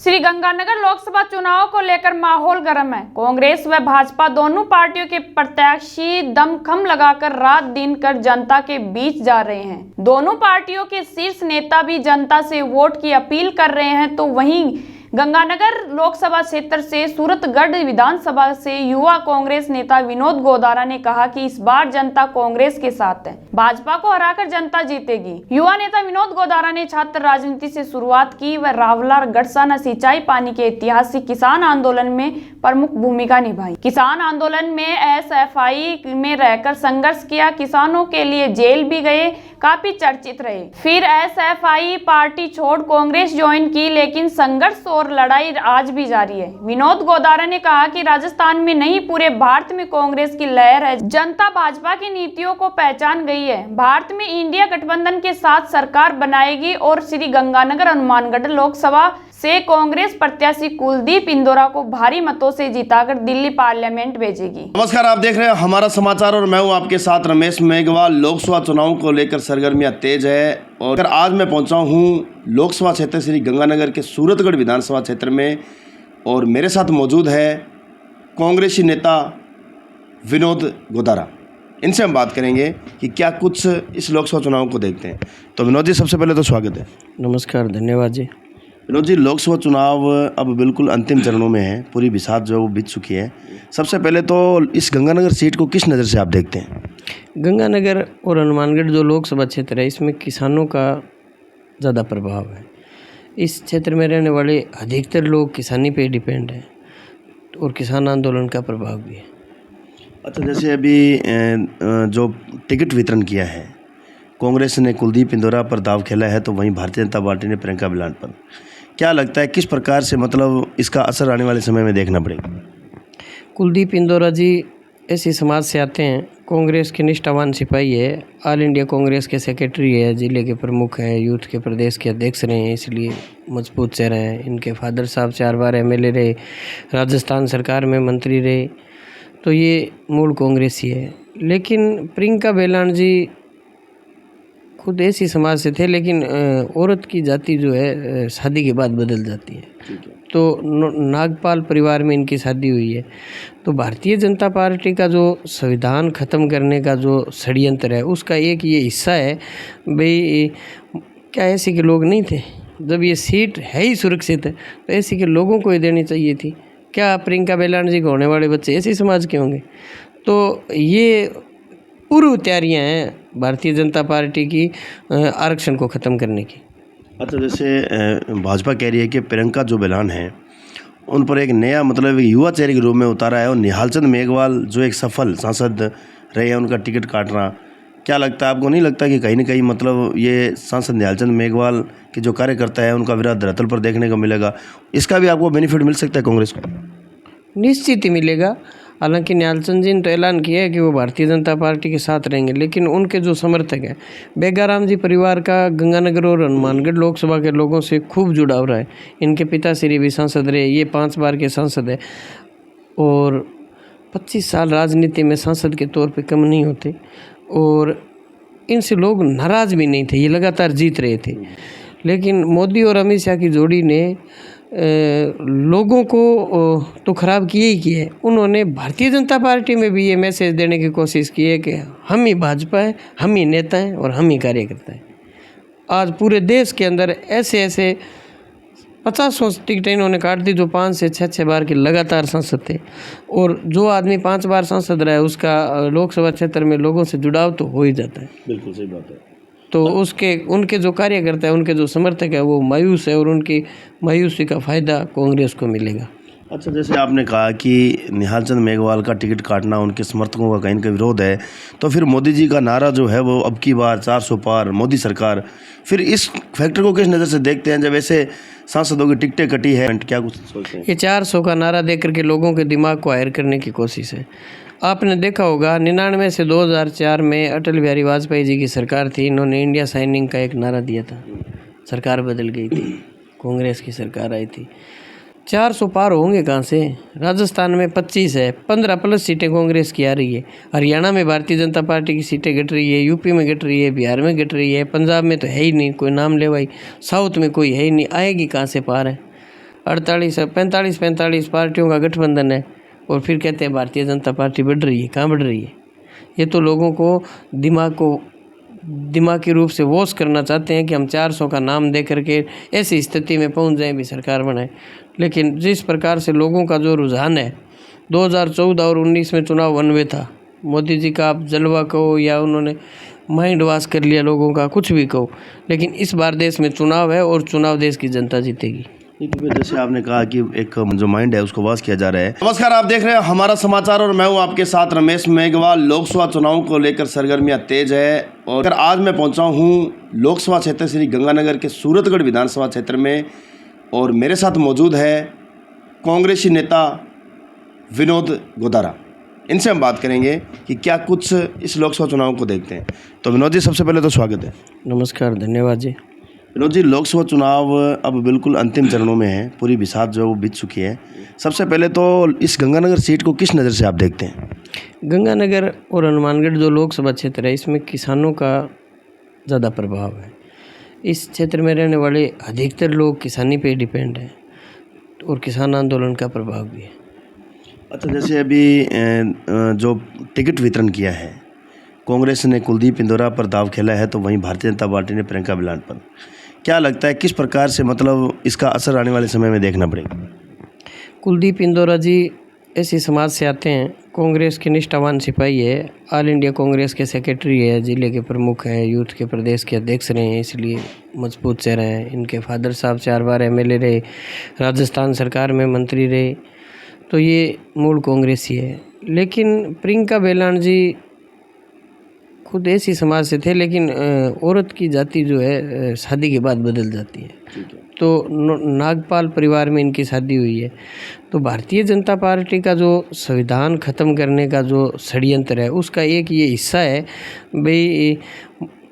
श्रीगंगानगर लोकसभा चुनाव को लेकर माहौल गर्म है। कांग्रेस व भाजपा दोनों पार्टियों के प्रत्याशी दमखम लगाकर रात दिन कर जनता के बीच जा रहे हैं। दोनों पार्टियों के शीर्ष नेता भी जनता से वोट की अपील कर रहे हैं। तो वहीं गंगानगर लोकसभा क्षेत्र से सूरतगढ़ विधानसभा से युवा कांग्रेस नेता विनोद गोदारा ने कहा कि इस बार जनता कांग्रेस के साथ है, भाजपा को हराकर जनता जीतेगी। युवा नेता विनोद गोदारा ने छात्र राजनीति से शुरुआत की व रावला गड़साना सिंचाई पानी के ऐतिहासिक किसान आंदोलन में प्रमुख भूमिका निभाई। किसान आंदोलन में एसएफआई में रहकर संघर्ष किया, किसानों के लिए जेल भी गए, काफी चर्चित रहे। फिर एसएफआई पार्टी छोड़ कांग्रेस ज्वाइन की, लेकिन संघर्ष और लड़ाई आज भी जारी है। विनोद गोदारा ने कहा कि राजस्थान में नहीं पूरे भारत में कांग्रेस की लहर है। जनता भाजपा की नीतियों को पहचान गई है। भारत में इंडिया गठबंधन के साथ सरकार बनाएगी और श्रीगंगानगर हनुमानगढ़ लोकसभा से कांग्रेस प्रत्याशी कुलदीप इंदौरा को भारी मतों से जिताकर दिल्ली पार्लियामेंट भेजेगी। नमस्कार, आप देख रहे हैं हमारा समाचार और मैं हूं आपके साथ रमेश मेघवाल। लोकसभा चुनाव को लेकर सरगर्मियां तेज है और आज मैं पहुंचा हूं लोकसभा क्षेत्र श्री गंगानगर के सूरतगढ़ विधानसभा क्षेत्र में और मेरे साथ मौजूद है कांग्रेसी नेता विनोद गोदारा। इनसे हम बात करेंगे कि क्या कुछ इस लोकसभा चुनाव को देखते हैं। तो विनोद जी, सबसे पहले तो स्वागत है। नमस्कार, धन्यवाद जी। विनोद जी, लोकसभा चुनाव अब बिल्कुल अंतिम चरणों में है, पूरी बिसात जो वो बीत चुकी है। सबसे पहले तो इस गंगानगर सीट को किस नज़र से आप देखते हैं? गंगानगर और हनुमानगढ़ जो लोकसभा क्षेत्र है, इसमें किसानों का ज़्यादा प्रभाव है। इस क्षेत्र में रहने वाले अधिकतर लोग किसानी पे डिपेंड हैं और किसान आंदोलन का प्रभाव भी है। अच्छा, जैसे अभी जो टिकट वितरण किया है, कांग्रेस ने कुलदीप इंदौरा पर दाव खेला है, तो वहीं भारतीय जनता पार्टी ने प्रियंका बिलाट पर। क्या लगता है किस प्रकार से मतलब इसका असर आने वाले समय में देखना पड़ेगा? कुलदीप इंदौरा जी ऐसी समाज से आते हैं, कांग्रेस के निष्ठावान सिपाही है, ऑल इंडिया कांग्रेस के सेक्रेटरी है, ज़िले के प्रमुख हैं, यूथ के प्रदेश के अध्यक्ष रहे हैं, इसलिए मजबूत चेहरा है। इनके फादर साहब 4 बार एमएलए रहे, राजस्थान सरकार में मंत्री रहे, तो ये मूल कांग्रेसी है। लेकिन प्रियंका बिलाट जी खुद ऐसी समाज से थे, लेकिन औरत की जाति जो है शादी के बाद बदल जाती है। तो नागपाल परिवार में इनकी शादी हुई है। तो भारतीय जनता पार्टी का जो संविधान ख़त्म करने का जो षड्यंत्र है, उसका एक ये हिस्सा है। भाई, क्या ऐसे के लोग नहीं थे? जब ये सीट है ही सुरक्षित है तो ऐसे के लोगों को ही देनी चाहिए थी। क्या प्रियंका बिलाट जी को होने वाले बच्चे ऐसे समाज के होंगे? तो ये पूर्व तैयारियाँ हैं भारतीय जनता पार्टी की आरक्षण को ख़त्म करने की। अच्छा, जैसे भाजपा कह रही है कि प्रियंका जो बिलाट हैं उन पर एक नया मतलब युवा चेहरे के रूप में उतारा है और निहालचंद मेघवाल जो एक सफल सांसद रहे हैं, उनका टिकट काटना, क्या लगता है आपको? नहीं लगता कि कहीं ना कहीं मतलब ये सांसद निहालचंद मेघवाल के जो कार्यकर्ता है उनका विराट धरातल पर देखने को मिलेगा? इसका भी आपको बेनिफिट मिल सकता है कांग्रेस को? निश्चित ही मिलेगा। हालांकि निहालचंद जी ने तो ऐलान किया है कि वो भारतीय जनता पार्टी के साथ रहेंगे, लेकिन उनके जो समर्थक हैं, बेगाराम जी परिवार का गंगानगर और हनुमानगढ़ लोकसभा के लोगों से खूब जुड़ाव रहा है। इनके पिताश्री भी सांसद रहे, ये 5 बार के सांसद है और 25 साल राजनीति में सांसद के तौर पे कम नहीं होते और इनसे लोग नाराज़ भी नहीं थे, ये लगातार जीत रहे थे। लेकिन मोदी और अमित शाह की जोड़ी ने लोगों को तो ख़राब किए ही किए। उन्होंने भारतीय जनता पार्टी में भी ये मैसेज देने की कोशिश की है कि हम ही भाजपा हैं, हम ही नेता हैं और हम ही कार्यकर्ता हैं। आज पूरे देश के अंदर ऐसे 50 टिकटें इन्होंने काट दी जो 5 से 6 बार के लगातार सांसद थे। और जो आदमी 5 बार सांसद रहा है, उसका लोकसभा क्षेत्र में लोगों से जुड़ाव तो हो ही जाता है। बिल्कुल सही बात है। तो उनके जो कार्यकर्ता है, उनके जो समर्थक है, वो मायूस है और उनकी मायूसी का फ़ायदा कांग्रेस को मिलेगा। अच्छा, जैसे आपने कहा कि निहालचंद मेघवाल का टिकट काटना उनके समर्थकों का कहीं ना विरोध है, तो फिर मोदी जी का नारा जो है वो अब की बार 400 पार मोदी सरकार, फिर इस फैक्टर को किस नज़र से देखते हैं जब ऐसे सांसदों की टिकटें कटी है? क्या कुछ सोचते हैं? ये 400 का नारा दे करके लोगों के दिमाग को हायर करने की कोशिश है। आपने देखा होगा 99 से 2004 में अटल बिहारी वाजपेयी जी की सरकार थी, इन्होंने इंडिया साइनिंग का एक नारा दिया था, सरकार बदल गई थी, कांग्रेस की सरकार आई थी। 400 पार होंगे कहाँ से? राजस्थान में 25 है, 15+ सीटें कांग्रेस की आ रही है। हरियाणा में भारतीय जनता पार्टी की सीटें घट रही है, यूपी में घट रही है, बिहार में घट रही है, पंजाब में तो है ही नहीं, कोई नाम ले भाई, साउथ में कोई है ही नहीं, आएगी कहाँ से पार है? 45 पार्टियों का गठबंधन है और फिर कहते हैं भारतीय जनता पार्टी बढ़ रही है। कहाँ बढ़ रही है? ये तो लोगों को दिमागी रूप से वॉश करना चाहते हैं कि हम 400 का नाम दे करके ऐसी स्थिति में पहुंच जाएं भी सरकार बनाए। लेकिन जिस प्रकार से लोगों का जो रुझान है, 2014 और 19 में चुनाव अनवे था। मोदी जी का आप जलवा कहो या उन्होंने माइंड वॉश कर लिया लोगों का, कुछ भी कहो, लेकिन इस बार देश में चुनाव है और चुनाव देश की जनता जीतेगी। जैसे आपने कहा कि एक जो माइंड है उसको वॉश किया जा रहा है। नमस्कार, आप देख रहे हैं हमारा समाचार और मैं हूं आपके साथ रमेश मेघवाल। लोकसभा चुनाव को लेकर सरगर्मियां तेज है और आज मैं पहुंचा हूं लोकसभा क्षेत्र श्री गंगानगर के सूरतगढ़ विधानसभा क्षेत्र में और मेरे साथ मौजूद है कांग्रेसी नेता विनोद गोदारा। इनसे हम बात करेंगे कि क्या कुछ इस लोकसभा चुनाव को देखते हैं। तो विनोद जी, सबसे पहले तो स्वागत है। नमस्कार, धन्यवाद जी। विनोद जी, लोकसभा चुनाव अब बिल्कुल अंतिम चरणों में है, पूरी बिसात जो है वो बीत चुकी है। सबसे पहले तो इस गंगानगर सीट को किस नज़र से आप देखते हैं? गंगानगर और हनुमानगढ़ जो लोकसभा क्षेत्र है, इसमें किसानों का ज़्यादा प्रभाव है। इस क्षेत्र में रहने वाले अधिकतर लोग किसानी पे डिपेंड हैं और किसान आंदोलन का प्रभाव भी है। अच्छा, जैसे अभी जो टिकट वितरण किया है, कांग्रेस ने कुलदीप इंदौरा पर दाव खेला है तो वहीं भारतीय जनता पार्टी ने प्रियंका बिलाट पर। क्या लगता है किस प्रकार से मतलब इसका असर आने वाले समय में देखना पड़ेगा? कुलदीप इंदौरा जी ऐसी समाज से आते हैं, कांग्रेस के निष्ठावान सिपाही है, ऑल इंडिया कांग्रेस के सेक्रेटरी है, जिले के प्रमुख हैं, यूथ के प्रदेश के अध्यक्ष रहे हैं, इसलिए मजबूत चेहरा है। इनके फादर साहब 4 बार एमएलए रहे, राजस्थान सरकार में मंत्री रहे, तो ये मूल कांग्रेसी है। लेकिन प्रियंका बिलाट जी खुद ऐसी समाज से थे, लेकिन औरत की जाति जो है शादी के बाद बदल जाती है। तो नागपाल परिवार में इनकी शादी हुई है। तो भारतीय जनता पार्टी का जो संविधान ख़त्म करने का जो षड्यंत्र है, उसका एक ये हिस्सा है। भाई,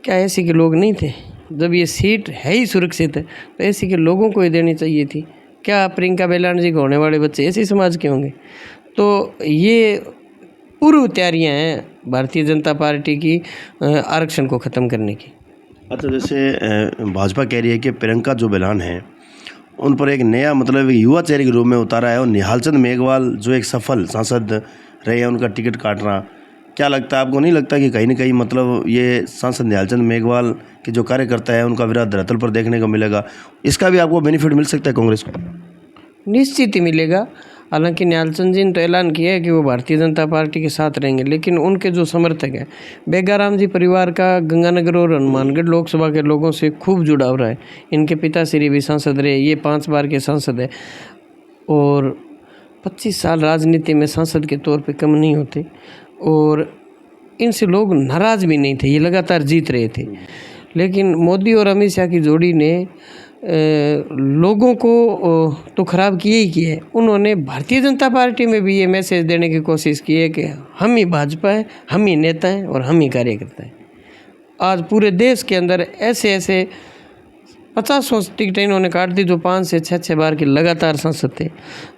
क्या ऐसे के लोग नहीं थे? जब ये सीट है ही सुरक्षित है तो ऐसे के लोगों को ही देनी चाहिए थी। क्या प्रियंका बिलाट जी को होने वाले बच्चे ऐसी समाज के होंगे? तो ये पूर्व तैयारियां हैं भारतीय जनता पार्टी की आरक्षण को ख़त्म करने की। अच्छा, जैसे भाजपा कह रही है कि प्रियंका जो बिलाट हैं उन पर एक नया मतलब युवा चेहरे के रूप में उतारा है और निहालचंद मेघवाल जो एक सफल सांसद रहे हैं उनका टिकट काटना, क्या लगता है आपको? नहीं लगता कि कहीं ना कहीं मतलब ये सांसद निहालचंद मेघवाल के जो कार्यकर्ता है उनका विराट धरातल पर देखने को मिलेगा? इसका भी आपको बेनिफिट मिल सकता है कांग्रेस को? निश्चित ही मिलेगा। हालांकि निहालचंद जी ने तो ऐलान किया है कि वो भारतीय जनता पार्टी के साथ रहेंगे, लेकिन उनके जो समर्थक हैं, बेगाराम जी परिवार का गंगानगर और हनुमानगढ़ लोकसभा के लोगों से खूब जुड़ाव रहा है। इनके पिताश्री भी सांसद रहे, ये 5 बार के सांसद है और 25 साल राजनीति में सांसद के तौर पे कम नहीं होते और इनसे लोग नाराज़ भी नहीं थे, ये लगातार जीत रहे थे। लेकिन मोदी और अमित शाह की जोड़ी ने लोगों को तो ख़राब किए ही किए। उन्होंने भारतीय जनता पार्टी में भी ये मैसेज देने की कोशिश की है कि हम ही भाजपा है, हम ही नेता हैं और हम ही कार्यकर्ता हैं। आज पूरे देश के अंदर ऐसे 50 टिकटें इन्होंने काट दी जो 5 से 6 बार के लगातार सांसद थे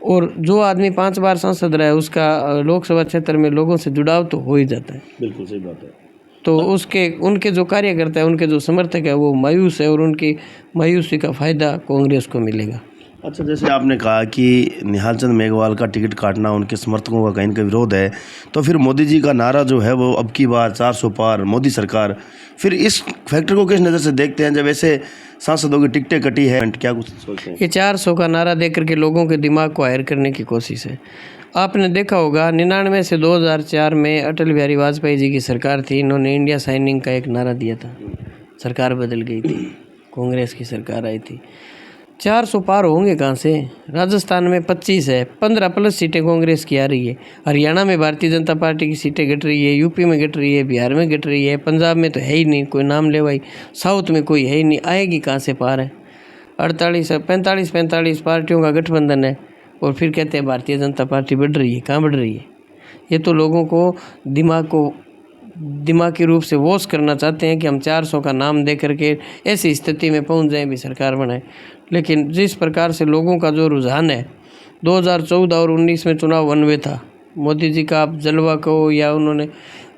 और जो आदमी 5 बार सांसद रहा है उसका लोकसभा क्षेत्र में लोगों से जुड़ाव तो हो ही जाता है। बिल्कुल सही बात है। तो उनके जो कार्यकर्ता है, उनके जो समर्थक है, वो मायूस है और उनकी मायूसी का फ़ायदा कांग्रेस को मिलेगा। अच्छा, जैसे आपने कहा कि निहालचंद मेघवाल का टिकट काटना उनके समर्थकों का कहीं ना कहीं विरोध है, तो फिर मोदी जी का नारा जो है वो अब की बार 400 पार मोदी सरकार, फिर इस फैक्टर को किस नज़र से देखते हैं जब ऐसे सांसदों की टिकटें कटी है? क्या कुछ सोचते हैं? ये 400 का नारा दे करके लोगों के दिमाग को हायर करने की कोशिश है। आपने देखा होगा 99 से 2004 में अटल बिहारी वाजपेयी जी की सरकार थी, इन्होंने इंडिया साइनिंग का एक नारा दिया था, सरकार बदल गई थी, कांग्रेस की सरकार आई थी। 400 पार होंगे कहाँ से? राजस्थान में 25 है, 15+ सीटें कांग्रेस की आ रही है, हरियाणा में भारतीय जनता पार्टी की सीटें घट रही है, यूपी में घट रही है, बिहार में घट रही है, पंजाब में तो है ही नहीं, कोई नाम ले भाई, साउथ में कोई है ही नहीं, आएगी कहाँ से पार है? 45 पार्टियों का गठबंधन है और फिर कहते हैं भारतीय जनता पार्टी बढ़ रही है। कहाँ बढ़ रही है? ये तो लोगों को दिमागी रूप से वॉश करना चाहते हैं कि हम 400 का नाम दे करके ऐसी स्थिति में पहुंच जाएं भी सरकार बनाए। लेकिन जिस प्रकार से लोगों का जो रुझान है, 2014 और 19 में चुनाव अनवे था। मोदी जी का आप जलवा कहो या उन्होंने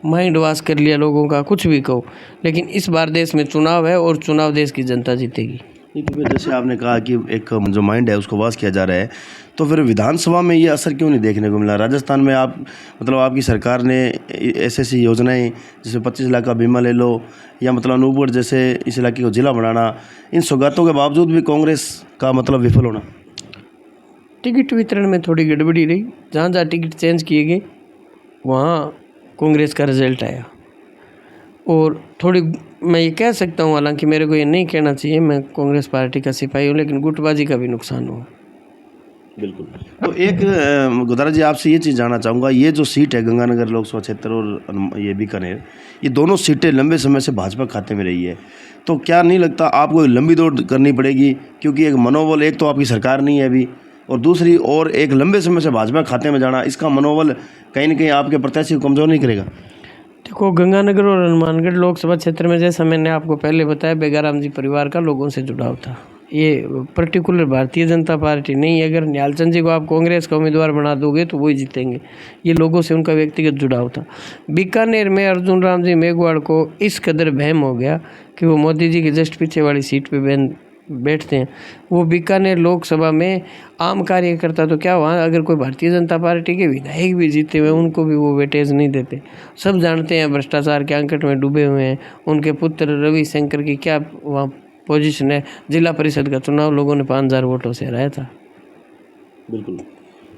माइंड वॉश कर लिया लोगों का, कुछ भी कहो, लेकिन इस बार देश में चुनाव है और चुनाव देश की जनता जीतेगी। नहीं, तो फिर जैसे आपने कहा कि एक जो माइंड है उसको वाश किया जा रहा है, तो फिर विधानसभा में ये असर क्यों नहीं देखने को मिला? राजस्थान में आप मतलब आपकी सरकार ने ऐसी योजनाएं जैसे 25 लाख का बीमा ले लो या मतलब अनूपगढ़ जैसे इस इलाके को जिला बनाना, इन सौगातों के बावजूद भी कांग्रेस का मतलब विफल होना। टिकट वितरण में थोड़ी गड़बड़ी रही, जहाँ जहाँ टिकट चेंज किए गए वहाँ कांग्रेस का रिजल्ट आया। और थोड़ी मैं ये कह सकता हूँ, हालांकि मेरे को ये नहीं कहना चाहिए, मैं कांग्रेस पार्टी का सिपाही हूँ, लेकिन गुटबाजी का भी नुकसान हुआ। बिल्कुल। तो एक गोदारा जी आपसे ये चीज़ जानना चाहूँगा, ये जो सीट है गंगानगर लोकसभा क्षेत्र और ये बीकानेर, ये दोनों सीटें लंबे समय से भाजपा खाते में रही है, तो क्या नहीं लगता आपको लंबी दौड़ करनी पड़ेगी? क्योंकि एक मनोबल, एक तो आपकी सरकार नहीं है अभी, और दूसरी और एक लंबे समय से भाजपा खाते में जाना, इसका मनोबल कहीं ना कहीं आपके प्रत्याशी को कमज़ोर नहीं करेगा? देखो, गंगानगर और हनुमानगढ़ लोकसभा क्षेत्र में जैसा मैंने आपको पहले बताया, बेगाराम जी परिवार का लोगों से जुड़ाव था। ये पर्टिकुलर भारतीय जनता पार्टी नहीं, अगर न्यालचंद जी को आप कांग्रेस का उम्मीदवार बना दोगे तो वही जीतेंगे। ये लोगों से उनका व्यक्तिगत जुड़ाव था। बीकानेर में अर्जुन राम जी मेघवाल को इस कदर वहम हो गया कि वो मोदी जी के जस्ट पीछे वाली सीट पे बैठते हैं। वो बीकानेर लोकसभा में आम कार्यकर्ता तो क्या, वहाँ अगर कोई भारतीय जनता पार्टी के विधायक भी जीते हुए उनको भी वो वेटेज नहीं देते। सब जानते हैं भ्रष्टाचार के अंकट में डूबे हुए हैं। उनके पुत्र रवि शंकर की क्या वहाँ पोजीशन है। जिला परिषद का चुनाव लोगों ने 5000 वोटों से हराया था। बिल्कुल।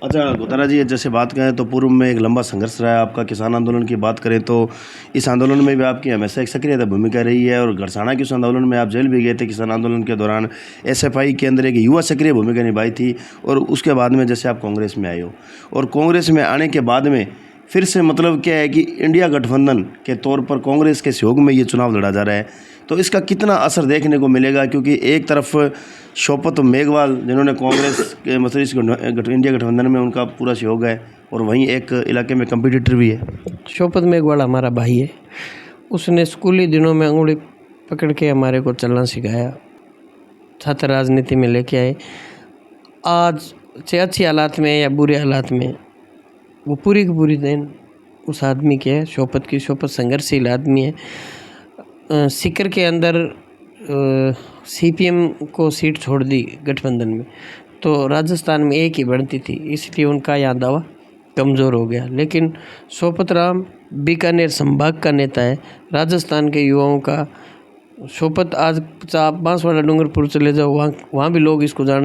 अच्छा गोतारा जी, जैसे बात करें तो पूर्व में एक लंबा संघर्ष रहा है आपका। किसान आंदोलन की बात करें तो इस आंदोलन में भी आपकी हमेशा एक सक्रिय भूमिका रही है, और घरसाना के उस आंदोलन में आप जेल भी गए थे किसान आंदोलन के दौरान। एसएफआई के अंदर एक युवा सक्रिय भूमिका निभाई थी, और उसके बाद में जैसे आप कांग्रेस में आए हो, और कांग्रेस में आने के बाद में फिर से मतलब क्या है कि इंडिया गठबंधन के तौर पर कांग्रेस के सहयोग में ये चुनाव लड़ा जा रहा है, तो इसका कितना असर देखने को मिलेगा? क्योंकि एक तरफ शोपत मेघवाल जिन्होंने कांग्रेस के मतलब इस इंडिया गठबंधन में उनका पूरा सहयोग है, और वहीं एक इलाके में कंपटीटर भी है। शोपत मेघवाल हमारा भाई है। उसने स्कूली दिनों में अंगुली पकड़ के हमारे को चलना सिखाया, छात्र राजनीति में लेके आए। आज चाहे अच्छी हालात में या बुरे हालात में वो पूरी की पूरी दिन उस आदमी के है। शोपत संघर्षशील आदमी है। सीकर के अंदर सीपीएम को सीट छोड़ दी गठबंधन में, तो राजस्थान में एक ही बढ़ती थी, इसलिए उनका यह दावा कमज़ोर हो गया। लेकिन शोपत राम बीकानेर संभाग का नेता है, राजस्थान के युवाओं का। शोपत आज आप बांसवाड़ा डूंगरपुर चले जाओ, वहाँ भी लोग इसको जान